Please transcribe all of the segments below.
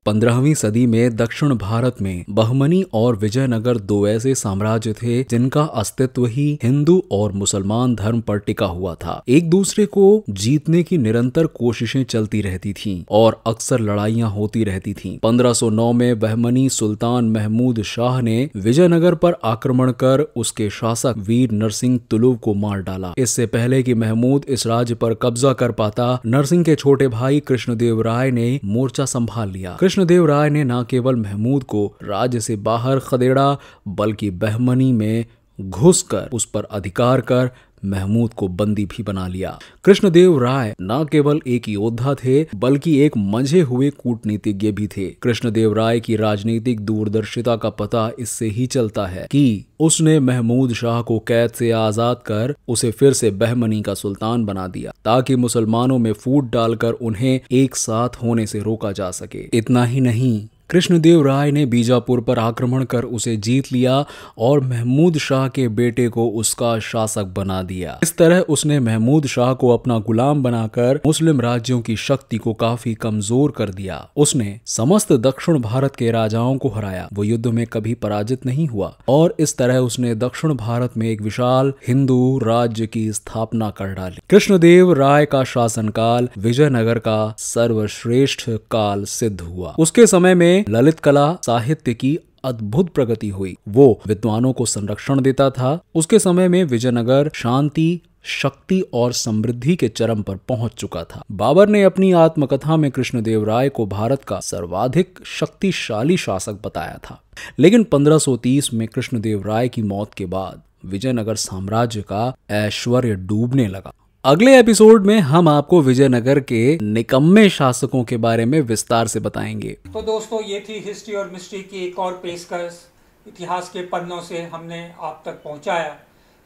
15वीं सदी में दक्षिण भारत में बहमनी और विजयनगर दो ऐसे साम्राज्य थे जिनका अस्तित्व ही हिंदू और मुसलमान धर्म पर टिका हुआ था। एक दूसरे को जीतने की निरंतर कोशिशें चलती रहती थीं और अक्सर लड़ाइयां होती रहती थीं। 1509 में बहमनी सुल्तान महमूद शाह ने विजयनगर पर आक्रमण कर उसके शासक वीर नरसिंह तुलुव को मार डाला। इससे पहले कि महमूद इस राज्य पर कब्जा कर पाता, नरसिंह के छोटे भाई कृष्णदेव राय ने मोर्चा संभाल लिया। कृष्णदेव राय ने न केवल महमूद को राज्य से बाहर खदेड़ा बल्कि बहमनी में घुसकर उस पर अधिकार कर महमूद को बंदी भी बना लिया। कृष्णदेव राय न केवल एक योद्धा थे बल्कि एक मंझे हुए कूटनीतिज्ञ भी थे। कृष्णदेव राय की राजनीतिक दूरदर्शिता का पता इससे ही चलता है कि उसने महमूद शाह को कैद से आजाद कर उसे फिर से बहमनी का सुल्तान बना दिया ताकि मुसलमानों में फूट डालकर उन्हें एक साथ होने से रोका जा सके। इतना ही नहीं, कृष्णदेव राय ने बीजापुर पर आक्रमण कर उसे जीत लिया और महमूद शाह के बेटे को उसका शासक बना दिया। इस तरह उसने महमूद शाह को अपना गुलाम बनाकर मुस्लिम राज्यों की शक्ति को काफी कमजोर कर दिया। उसने समस्त दक्षिण भारत के राजाओं को हराया। वो युद्ध में कभी पराजित नहीं हुआ और इस तरह उसने दक्षिण भारत में एक विशाल हिंदू राज्य की स्थापना कर डाली। कृष्णदेव राय का शासनकाल विजयनगर का सर्वश्रेष्ठ काल सिद्ध हुआ। उसके समय में ललित कला साहित्य की अद्भुत प्रगति हुई। वो विद्वानों को संरक्षण देता था। उसके समय में विजयनगर शांति, शक्ति और समृद्धि के चरम पर पहुंच चुका था। बाबर ने अपनी आत्मकथा में कृष्णदेव राय को भारत का सर्वाधिक शक्तिशाली शासक बताया था। लेकिन 1530 में कृष्णदेव राय की मौत के बाद विजयनगर साम्राज्य का ऐश्वर्य डूबने लगा। अगले एपिसोड में हम आपको विजयनगर के निकम्मे शासकों के बारे में विस्तार से बताएंगे। तो दोस्तों, ये थी हिस्ट्री और मिस्ट्री की एक और पेशकश। इतिहास के पन्नों से हमने आप तक पहुंचाया।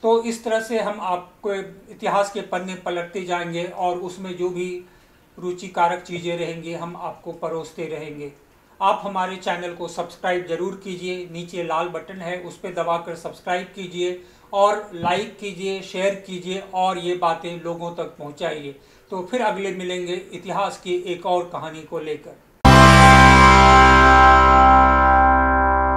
तो इस तरह से हम आपको इतिहास के पन्ने पलटते जाएंगे और उसमें जो भी रुचिकारक चीज़ें रहेंगी हम आपको परोसते रहेंगे। आप हमारे चैनल को सब्सक्राइब जरूर कीजिए। नीचे लाल बटन है, उस पर दबाकर सब्सक्राइब कीजिए और लाइक कीजिए, शेयर कीजिए और ये बातें लोगों तक पहुंचाइए। तो फिर अगले मिलेंगे इतिहास की एक और कहानी को लेकर।